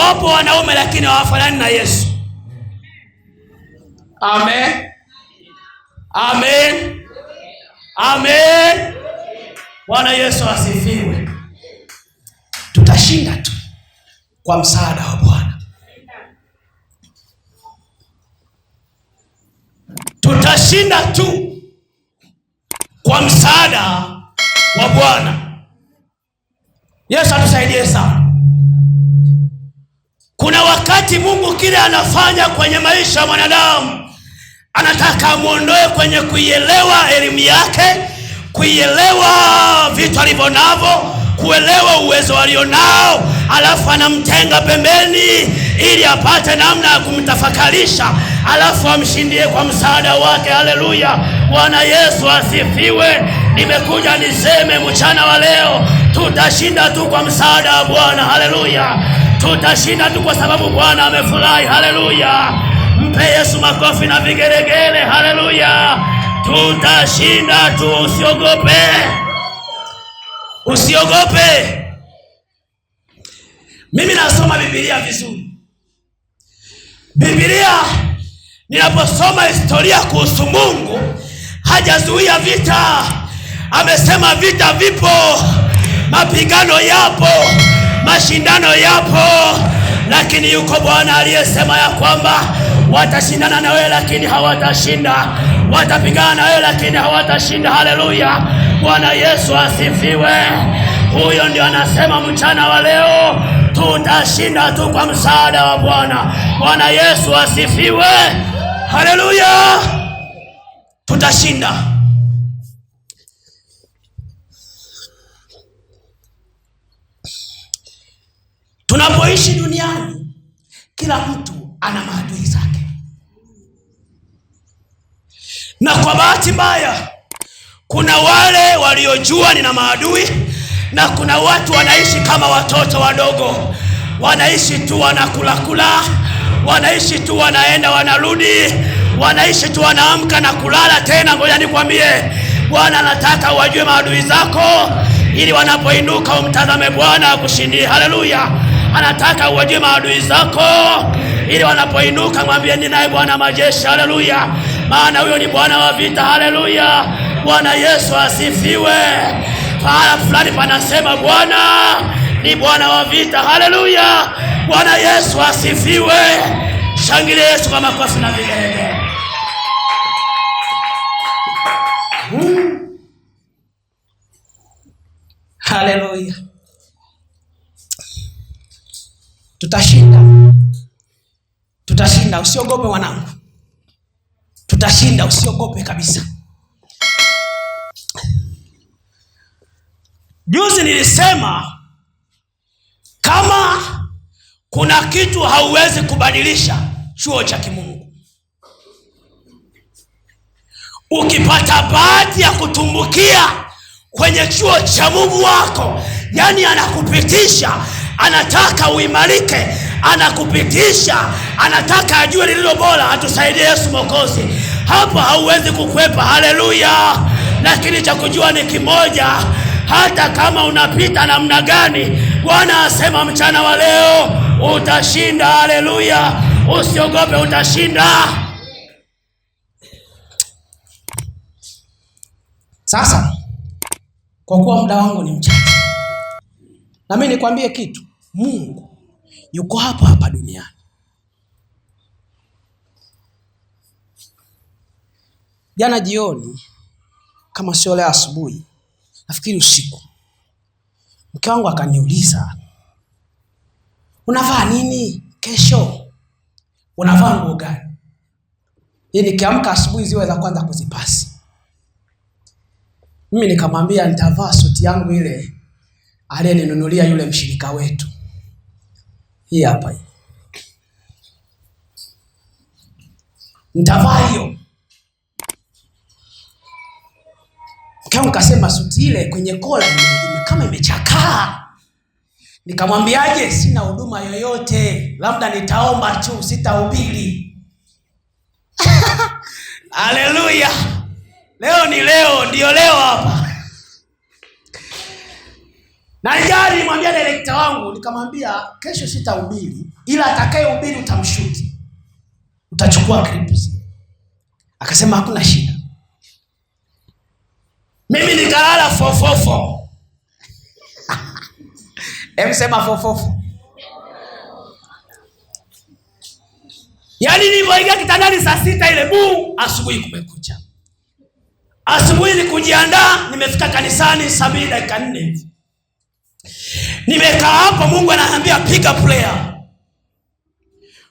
Wapo wanaume lakini hawafanani na Yesu. Amen. Amen. Amen. Bwana Yesu asifiwe. Tutashinda tu kwa msaada wa Bwana. Tutashinda tu kwa msaada wa Bwana. Yesu atusaidie sana. Kuna wakati Mungu kile anafanya kwenye maisha ya mwanadamu, anataka amuondoe kwenye kuielewa elimu yake, kuielewa vitu alivyo navyo, kuelewa uwezo alionao, alafu anamtenga pembeni ili apate namna ya kumtafakarisha, alafu amshindie kwa msaada wake. Haleluya. Bwana Yesu asifiwe. Nimekuja niseme mchana wa leo, tutashinda tu kwa msaada wa Bwana. Haleluya. Tutashinda tu kwa sababu Bwana amefurahi. Haleluya. Mpe Yesu makofi na vigeregere. Haleluya. Tutashinda tu, usiogope. Usiogope. Mimi nasoma Biblia vizuri. Biblia ninaposoma historia kuhusu Mungu, hajazuia vita. Amesema vita vipo, mapigano yapo, mashindano yapo, lakini yuko Bwana aliyesema ya kwamba watashindana na wewe lakini hawatashinda, watapigana na wewe lakini hawatashinda. Haleluya. Bwana Yesu asifiwe. Huyo ndio anasema mchana wa leo, tutashinda tu kwa msaada wa Bwana. Bwana Yesu asifiwe. Haleluya. Tutashinda. Tunapoishi duniani, kila mtu ana maadui zake. Na kwa bahati mbaya, kuna wale waliojua nina maadui, na kuna watu wanaishi kama watoto wadogo. Wanaishi tu wanakula, wanaishi tu wanaenda wanarudi, wanaishi tu wanaamka na kulala tena. Ngoja nikwambie, Bwana anataka wajue maadui zako ili wanapoinuka umtazame Bwana akushindie. Haleluya. Anataka wajue maadui zako ili wanapoinuka mwambie ninaye Bwana majeshi. Haleluya. Maana huyo ni Bwana wa vita. Haleluya. Bwana Yesu asifiwe. Pahala fulani panasema Bwana ni Bwana wa vita. Haleluya. Bwana Yesu asifiwe. Shangilia Yesu kwa makofi na vigelegele. Haleluya. Tutashinda. Tutashinda, usiogope mwanangu. Tutashinda, usiogope kabisa. Juzi nilisema kama kuna kitu hauwezi kubadilisha, chuo cha kimungu. Ukipata bahati ya kutumbukia kwenye chuo cha Mungu wako, yani anakupitisha, anataka uimarike, anakupitisha, anataka ajue lililo bora. Atusaidie Yesu Mwokozi. Hapo hauwezi kukwepa. Haleluya. Lakini cha kujua ni kimoja, hata kama unapita namna gani, Bwana asema mchana wa leo utashinda. Haleluya. Usiogope, utashinda. Sasa kwa kuwa muda wangu ni mchache, na mimi nikwambie kitu, Mungu yuko hapa duniani. Jana jioni, kama sio leo asubuhi, nafikiri usiku, mke wangu akaniuliza, unavaa nini kesho? Unavaa nguo gani? Nikiamka asubuhi ziwe za kwanza kuzipasi. Mimi nikamwambia nitavaa suti yangu ile aliyeninunulia yule mshirika wetu. Hii hapa hii. Nitavaa hiyo. Kama kasema suti ile kwenye kola kama imechakaa. Nikamwambiaje, sina huduma yoyote, labda nitaomba tu, sitahubiri. Haleluya. Leo ni leo, ndio leo hapa. Na jari nimwambia director wangu, nikamwambia kesho sitahubiri, ila atakayehubiri utamshuti, utachukua clips. Akasema hakuna shida. Mimi nikalala fofofo. Sema fofofo. Yaani nilipoingia kitandani saa 6 ile asubuhi kumekucha. Asubuhi ni kujiandaa, nimefika kanisani 7 dakika 4 hivi. Nimekaa hapo, Mungu ananiambia piga prayer.